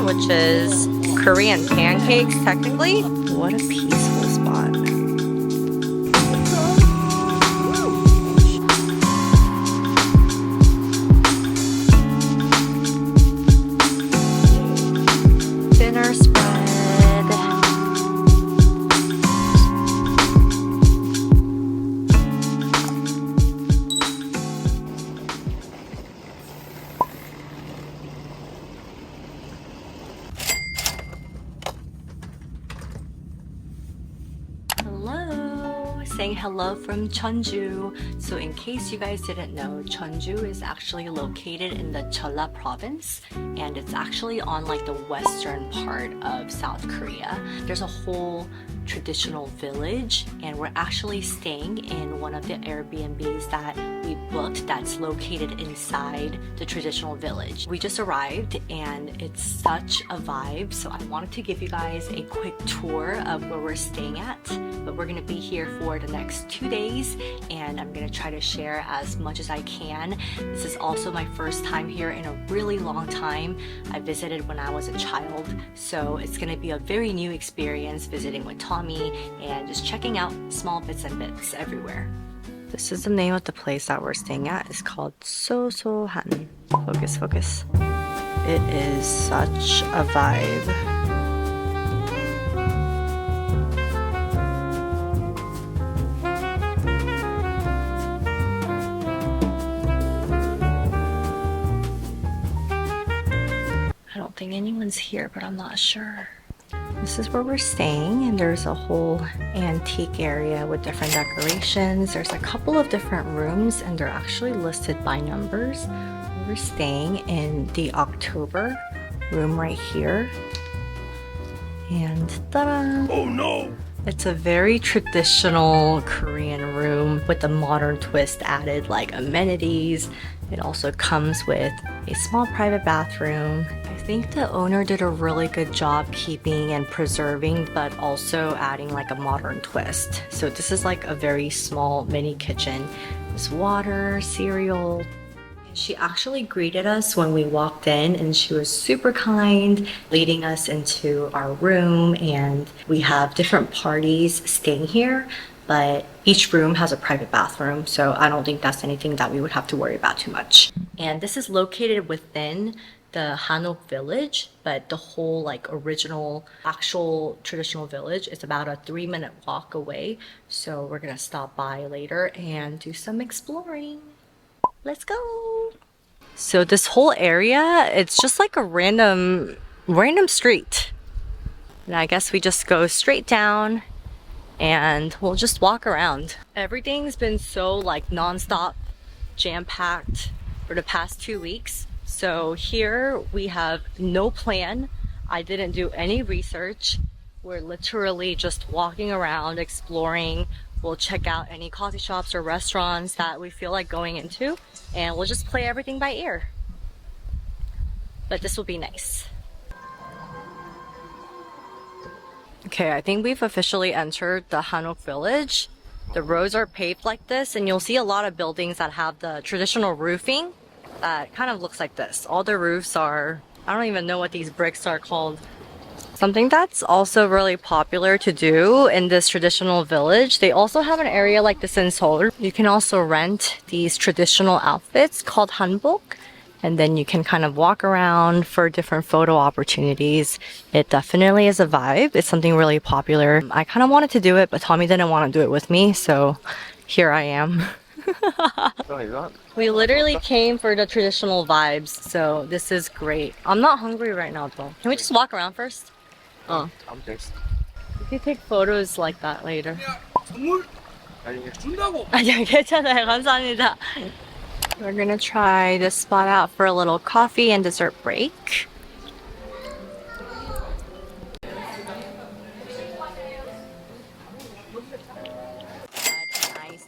which is Korean pancakes, technically. What a peaceful spot. Dinner spread. Hello, saying hello from Jeonju. So in case you guys didn't know, Jeonju is actually located in the Jeolla province, and it's actually on like the western part of South Korea. There's a whole traditional village, and we're actually staying in one of the Airbnbs that we booked that's located inside the traditional village. We just arrived and it's such a vibe, so I wanted to give you guys a quick tour of where we're staying at. But we're gonna be here for the next 2 days, and I'm gonna try to share as much as I can. This is also my first time here in a really long time. I visited when I was a child, so it's gonna be a very new experience visiting with Tommy and just checking out small bits and bits everywhere. This is the name of the place that we're staying at. It's called Jeonju Hanok. Focus, focus. It is such a vibe. I don't think anyone's here, but I'm not sure. This is where we're staying, and there's a whole antique area with different decorations. There's a couple of different rooms, and they're actually listed by numbers. We're staying in the October room right here. And ta-da! Oh no! It's a very traditional Korean room with a modern twist added, like amenities. It also comes with a small private bathroom. I think the owner did a really good job keeping and preserving, but also adding like a modern twist. So this is like a very small mini kitchen. There's water, cereal. She actually greeted us when we walked in, and she was super kind, leading us into our room. And we have different parties staying here, but each room has a private bathroom, so I don't think that's anything that we would have to worry about too much. And this is located within the Hanok village, but the whole like original actual traditional village is about a 3-minute walk away. So we're gonna stop by later and do some exploring. Let's go. So this whole area, it's just like a random street. And I guess we just go straight down and we'll just walk around. Everything's been so like non-stop jam-packed for the past 2 weeks. So here we have no plan. I didn't do any research. We're literally just walking around, exploring. We'll check out any coffee shops or restaurants that we feel like going into, and we'll just play everything by ear. But this will be nice. Okay, I think we've officially entered the Hanok village. The roads are paved like this, and you'll see a lot of buildings that have the traditional roofing that kind of looks like this. All the roofs are, I don't even know what these bricks are called. Something that's also really popular to do in this traditional village, they also have an area like this in Seoul. You can also rent these traditional outfits called hanbok, and then you can kind of walk around for different photo opportunities. It definitely is a vibe. It's something really popular. I kind of wanted to do it, but Tommy didn't want to do it with me, so here I am. We literally came for the traditional vibes, so this is great. I'm not hungry right now though. Can we just walk around first? I'm just. We can take photos like that later. 준다고. 아니요, 괜찮아요. 감사합니다. We're gonna try this spot out for a little coffee and dessert break.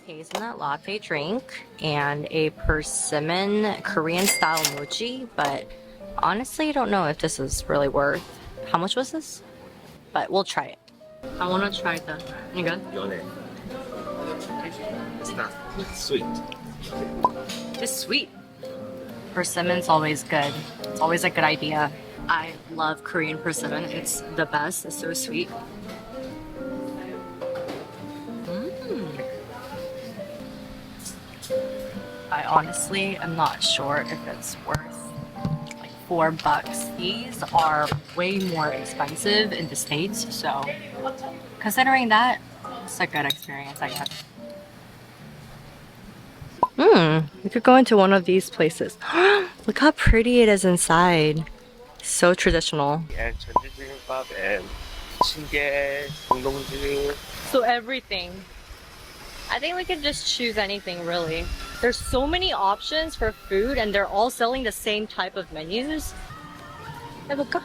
Hazelnut latte drink and a persimmon Korean style mochi, but honestly I don't know if this is really worth. How much was this? But we'll try it. I want to try the. You good? It's not sweet. It's sweet. Persimmon's always good. It's always a good idea. I love Korean persimmon. It's the best. It's so sweet. I honestly am not sure if it's worth like $4. These are way more expensive in the States, so considering that, it's a good experience, I guess. You could go into one of these places. Look how pretty it is inside. So traditional. And Jeonju Hanok and Shinge, Dongdongju. So everything. I think we can just choose anything really. There's so many options for food and they're all selling the same type of menus. 해볼까?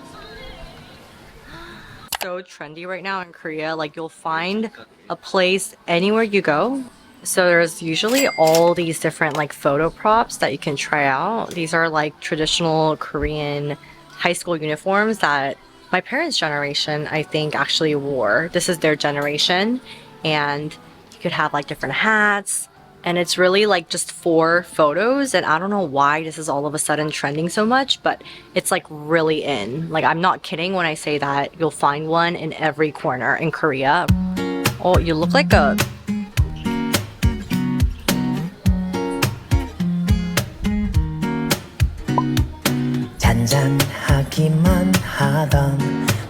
So trendy right now in Korea. Like you'll find a place anywhere you go. So there's usually all these different like photo props that you can try out. These are like traditional Korean high school uniforms that my parents' generation, I think, actually wore. This is their generation. And you could have like different hats. And it's really like just 4 photos. And I don't know why this is all of a sudden trending so much, but it's like really in. Like I'm not kidding when I say that you'll find one in every corner in Korea. Oh, you look like a... 잔잔하기만 하던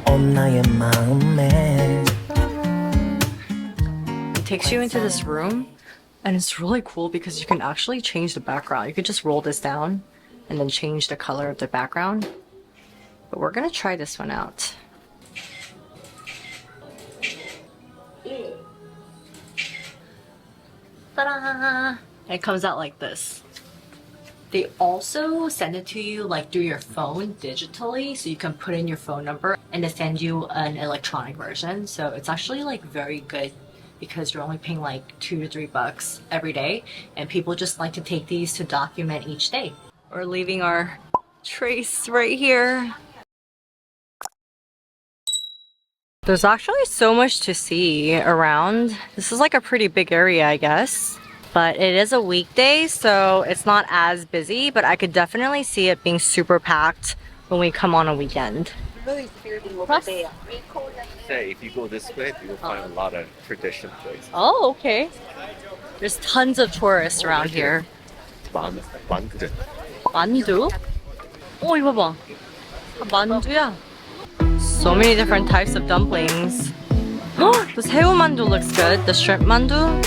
온 나의 마음에 It takes you into this room and it's really cool because you can actually change the background. You could just roll this down and then change the color of the background. But we're gonna try this one out. Ta-da! It comes out like this. They also send it to you like through your phone digitally, so you can put in your phone number and they send you an electronic version. So it's actually like very good because you're only paying like $2 to $3 every day, and people just like to take these to document each day. We're leaving our trace right here. There's actually so much to see around. This is like a pretty big area, I guess. But it is a weekday, so it's not as busy, but I could definitely see it being super packed when we come on a weekend. Say, if you go this way, you'll find a lot of tradition places. Oh, okay. There's tons of tourists around here. 만두. 만두? 오, 이거 봐. 만두야. So many different types of dumplings. The 새우 만두 looks good. The shrimp mandu.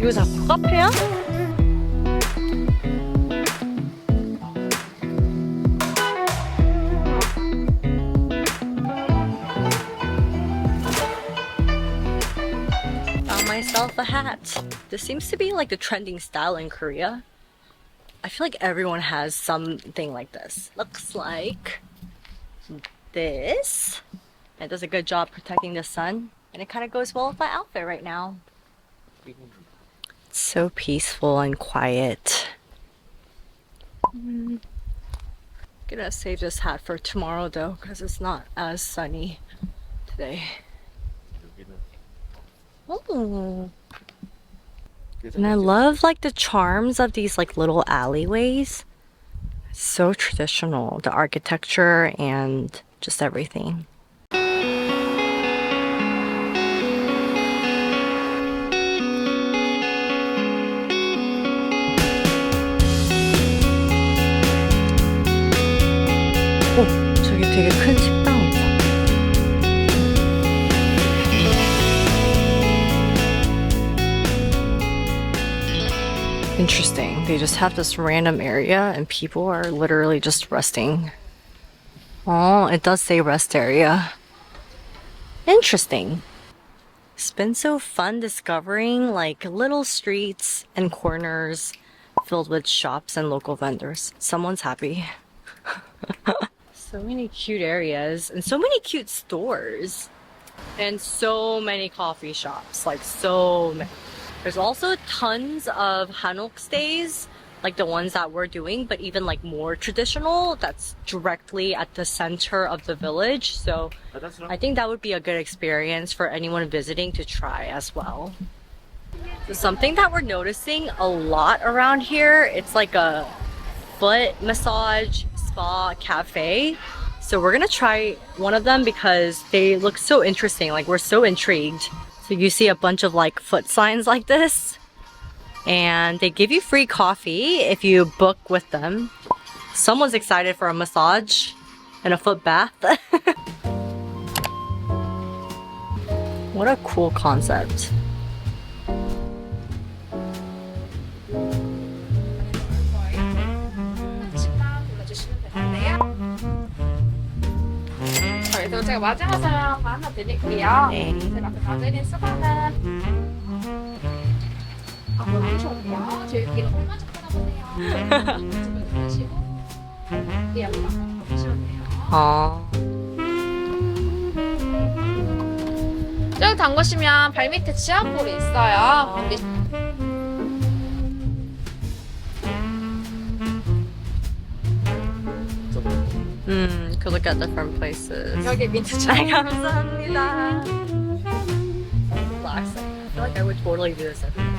이거 다 카페야? Found myself a hat. This seems to be like the trending style in Korea. I feel like everyone has something like this. Looks like this. It does a good job protecting the sun. And it kind of goes well with my outfit right now. It's so peaceful and quiet. Gonna save this hat for tomorrow though, because it's not as sunny today. Oh. And I love like the charms of these like little alleyways. So traditional, the architecture and just everything. 오, 저기 되게 큰 식당 있다. Interesting. They just have this random area and people are literally just resting. Oh, it does say rest area. Interesting. It's been so fun discovering like little streets and corners filled with shops and local vendors. Someone's happy. So many cute areas and so many cute stores and so many coffee shops, like so many. There's also tons of Hanok stays, like the ones that we're doing, but even like more traditional that's directly at the center of the village. So I think that would be a good experience for anyone visiting to try as well. So something that we're noticing a lot around here, it's like a foot massage spa cafe. So we're gonna try one of them because they look so interesting. Like we're so intrigued. So you see a bunch of like foot signs like this, and they give you free coffee if you book with them. Someone's excited for a massage and a foot bath. What a cool concept. 그래서 제가 마지막 사연 하나 드릴게요. 네. 제가 그 나들이 수박은 보여주셨고요. 저희 뒤로 한번 좀 쳐다보세요. 집을 보시고 이 앞만 보시면 돼요. 아, 쭉 담그시면 발밑에 지압볼이 있어요. 거기 could look at different places. 여기 민트 아, 좀. 감사합니다. Relaxing. I feel like I would totally do this every day.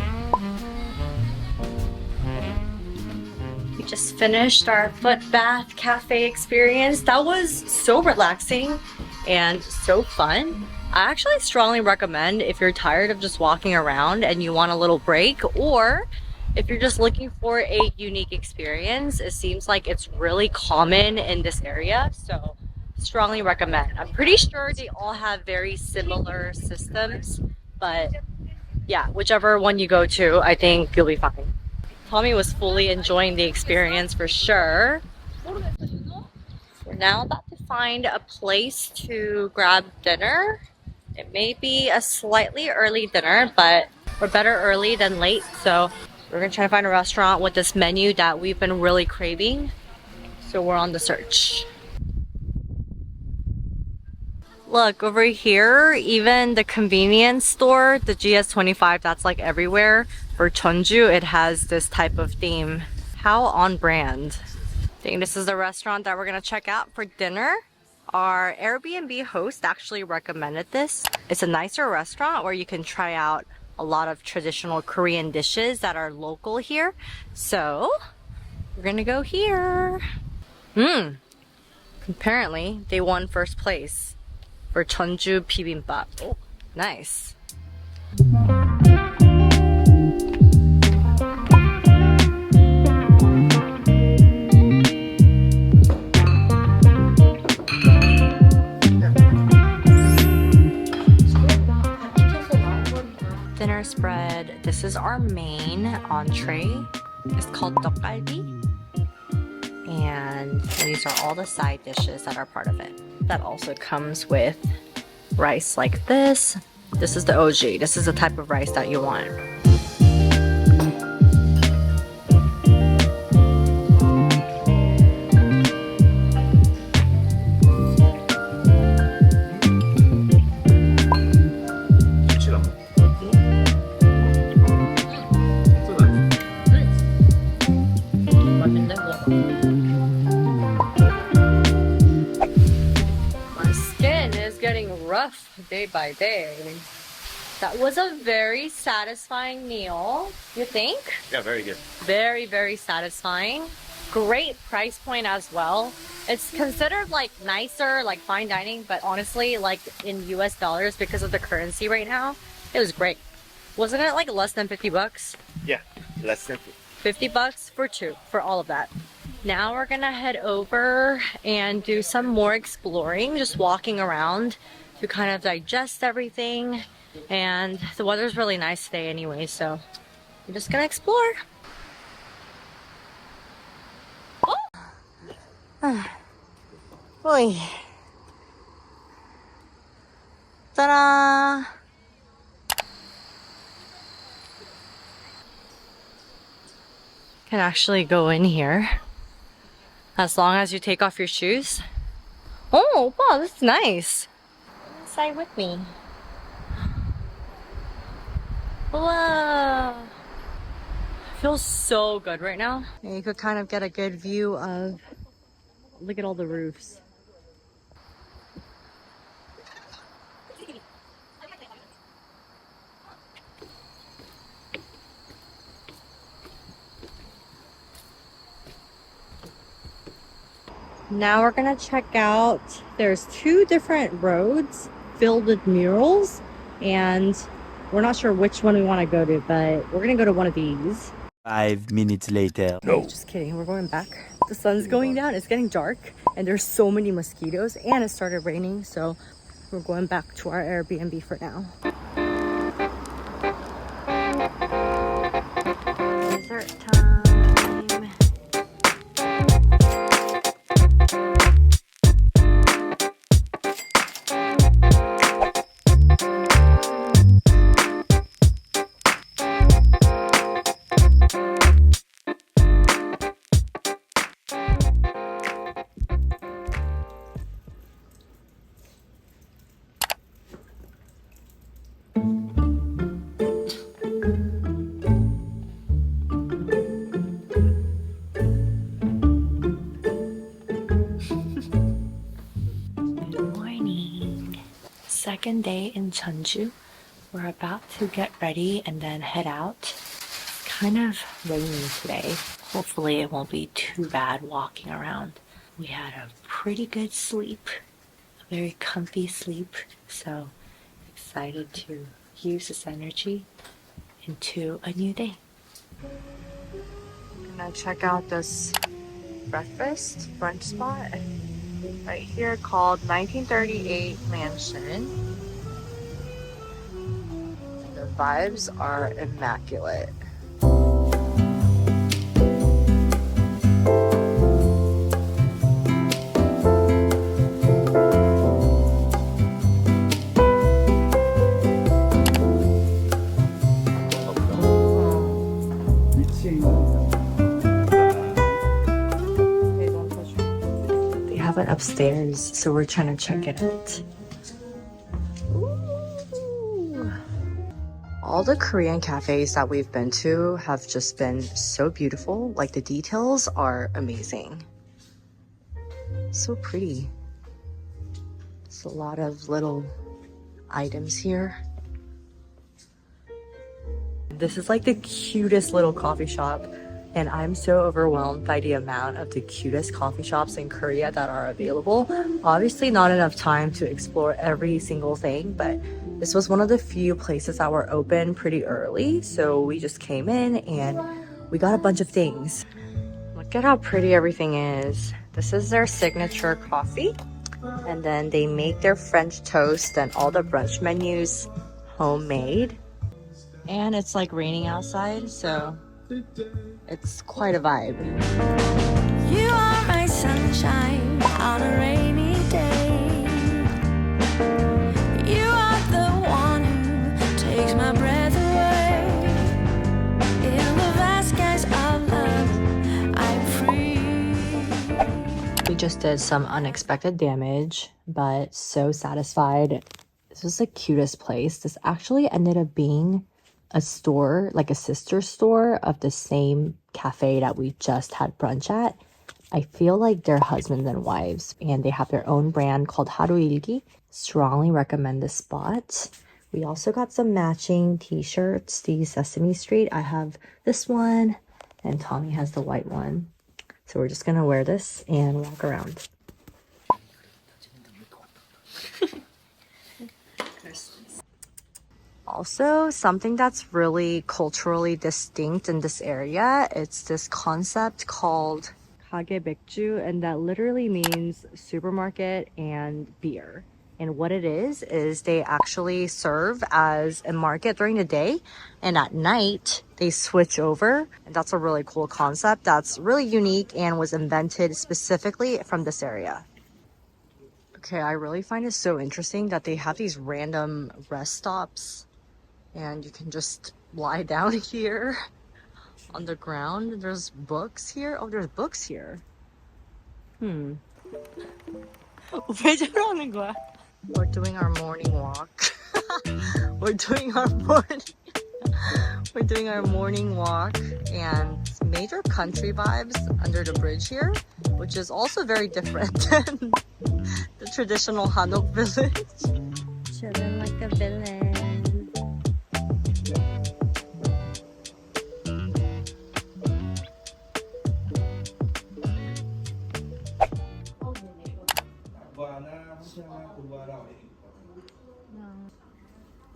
We just finished our foot bath cafe experience. That was so relaxing and so fun. I actually strongly recommend if you're tired of just walking around and you want a little break, or if you're just looking for a unique experience. It seems like it's really common in this area, so strongly recommend. I'm pretty sure they all have very similar systems, but yeah, whichever one you go to, I think you'll be fine. Tommy was fully enjoying the experience for sure. We're now about to find a place to grab dinner. It may be a slightly early dinner, but we're better early than late, so we're gonna try to find a restaurant with this menu that we've been really craving. So we're on the search. Look, over here, even the convenience store, the GS25 that's like everywhere, for Jeonju, it has this type of theme. How on brand. I think this is the restaurant that we're gonna check out for dinner. Our Airbnb host actually recommended this. It's a nicer restaurant where you can try out a lot of traditional Korean dishes that are local here. So we're gonna go here. Apparently they won first place for Jeonju bibimbap. Oh, nice. Dinner spread. This is our main entree. It's called 떡갈비. And these are all the side dishes that are part of it. That also comes with rice like this. This is the OG. This is the type of rice that you want. Rough day by day. That was a very satisfying meal, you think? Yeah, very good. Very, very satisfying. Great price point as well. It's considered like nicer, like fine dining, but honestly, like in US dollars because of the currency right now, it was great. Wasn't it like less than 50 bucks? Yeah, less than 50 bucks for two, for all of that. Now we're gonna head over and do some more exploring, just walking around to kind of digest everything. And the weather's really nice today anyway, so I'm just gonna explore. Oh! Oy. Ta-da! Can actually go in here as long as you take off your shoes. Oh, wow, this is nice. Inside with me. Whoa. Feels so good right now. And you could kind of get a good view of, look at all the roofs. Now we're gonna check out. There's two different roads filled with murals, and we're not sure which one we want to go to, but we're gonna go to one of these. 5 minutes later. No, just kidding. We're going back. The sun's going down. It's getting dark, and there's so many mosquitoes, and it started raining, so we're going back to our Airbnb for now. Dessert time. Second day in Jeonju. We're about to get ready and then head out. It's kind of raining today. Hopefully it won't be too bad walking around. We had a pretty good sleep, a very comfy sleep, so excited to use this energy into a new day. I'm gonna check out this breakfast brunch spot right here called 1938 Mansion. The vibes are immaculate. They have it upstairs, so we're trying to check it out. All the Korean cafes that we've been to have just been so beautiful. Like, the details are amazing. So pretty. There's a lot of little items here. This is like the cutest little coffee shop, and I'm so overwhelmed by the amount of the cutest coffee shops in Korea that are available. Obviously not enough time to explore every single thing, but this was one of the few places that were open pretty early, so we just came in and we got a bunch of things. Look at how pretty everything is. This is their signature coffee, and then they make their French toast and all the brunch menus homemade. And it's like raining outside, so it's quite a vibe. You are my sunshine on a rainy day. You are the one who takes my breath away. In the vast skies of love, I'm free. We just did some unexpected damage, but so satisfied. This was the cutest place. This actually ended up being a store, like a sister store of the same cafe that we just had brunch at. I feel like they're husbands and wives, and they have their own brand called Haruilgi. Strongly recommend this spot. We also got some matching t-shirts, the Sesame Street. I have this one, and Tommy has the white one. So we're just gonna wear this and walk around. Also, something that's really culturally distinct in this area, it's this concept called Kage Bekju, and that literally means supermarket and beer. And what it is they actually serve as a market during the day, and at night they switch over. And that's a really cool concept that's really unique and was invented specifically from this area. Okay, I really find it so interesting that they have these random rest stops, and you can just lie down here on the ground. There's books here. Oh, there's books here. 왜 저러는 거야? We're doing our morning walk. We're doing our morning walk, and major country vibes under the bridge here, which is also very different than the traditional Hanok village. Chilling like a villain.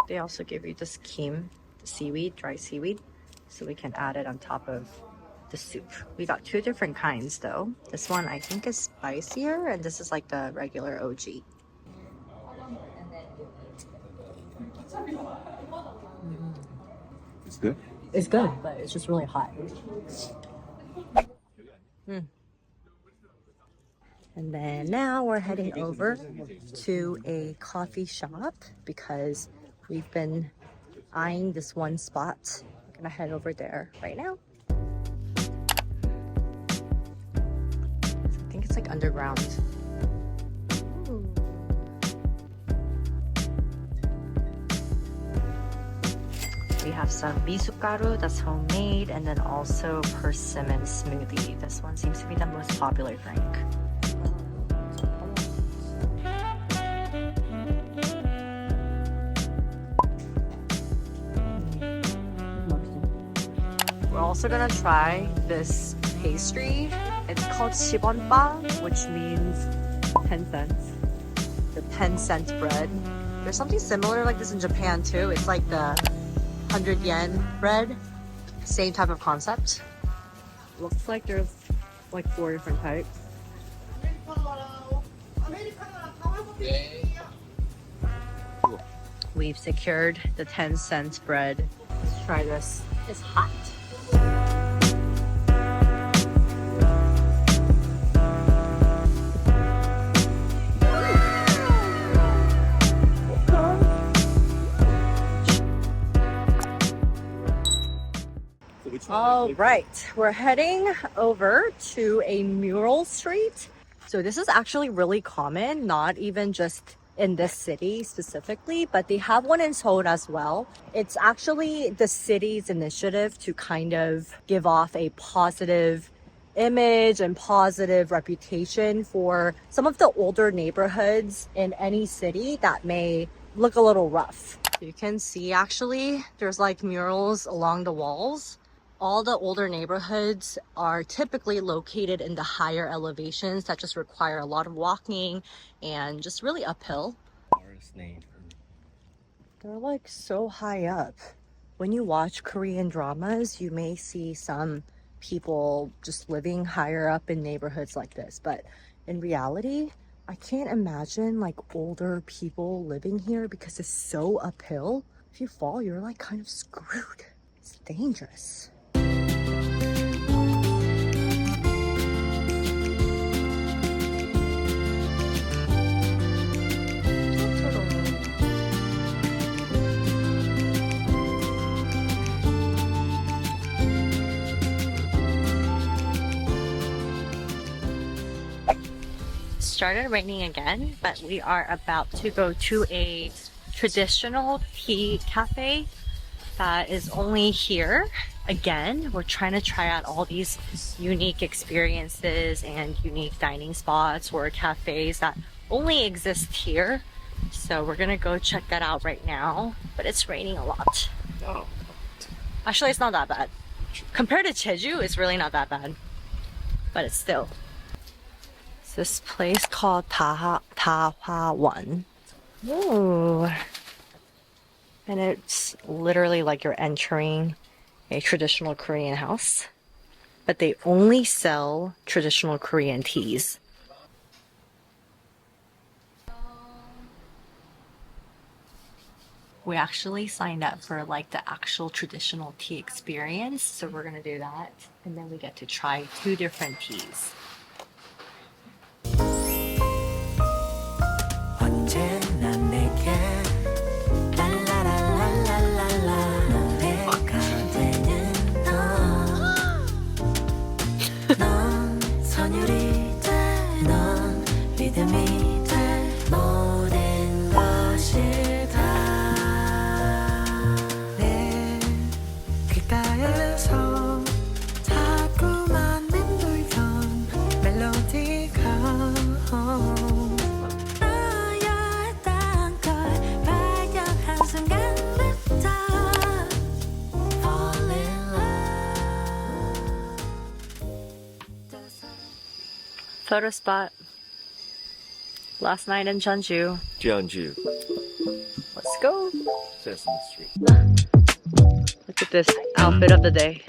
They also give you this kim, the seaweed, dry seaweed, so we can add it on top of the soup. We got two different kinds though. This one I think is spicier, and this is like the regular OG. It's good. It's good, but it's just really hot. And then now we're heading over to a coffee shop because we've been eyeing this one spot. I'm gonna head over there right now. I think it's like underground. Ooh. We have some misugaru that's homemade, and then also persimmon smoothie. This one seems to be the most popular drink. We're also gonna try this pastry. It's called shibonpa, which means 10 cents. The 10-cent bread. There's something similar like this in Japan too. It's like the 100 yen bread. Same type of concept. Looks like there's like 4 different types. We've secured the 10-cent bread. Let's try this. It's hot. All right, we're heading over to a mural street. So this is actually really common, not even just in this city specifically, but they have one in Seoul as well. It's actually the city's initiative to kind of give off a positive image and positive reputation for some of the older neighborhoods in any city that may look a little rough. You can see actually there's like murals along the walls. All the older neighborhoods are typically located in the higher elevations that just require a lot of walking and just really uphill. They're like so high up. When you watch Korean dramas, you may see some people just living higher up in neighborhoods like this. But in reality, I can't imagine like older people living here because it's so uphill. If you fall, you're like kind of screwed. It's dangerous. Started raining again, but we are about to go to a traditional tea cafe that is only here. Again, we're trying to try out all these unique experiences and unique dining spots or cafes that only exist here. So we're gonna go check that out right now, but it's raining a lot. Oh. Actually, it's not that bad. Compared to Jeju, it's really not that bad, but it's still. This place called Tahwa-won. Ooh. And it's literally like you're entering a traditional Korean house, but they only sell traditional Korean teas. We actually signed up for like the actual traditional tea experience, so we're gonna do that, and then we get to try 2 different teas. 언제나 내게 랄라랄랄랄랄라 노래가 되는 넌 선율이 돼 넌 리듬이 돼 모든 것이 다 내 귓가에서 자꾸만 맴돌던 멜로디가 Photo spot. Last night in Jeonju. Jeonju. Let's go. Sesame Street. Look at this outfit of the day.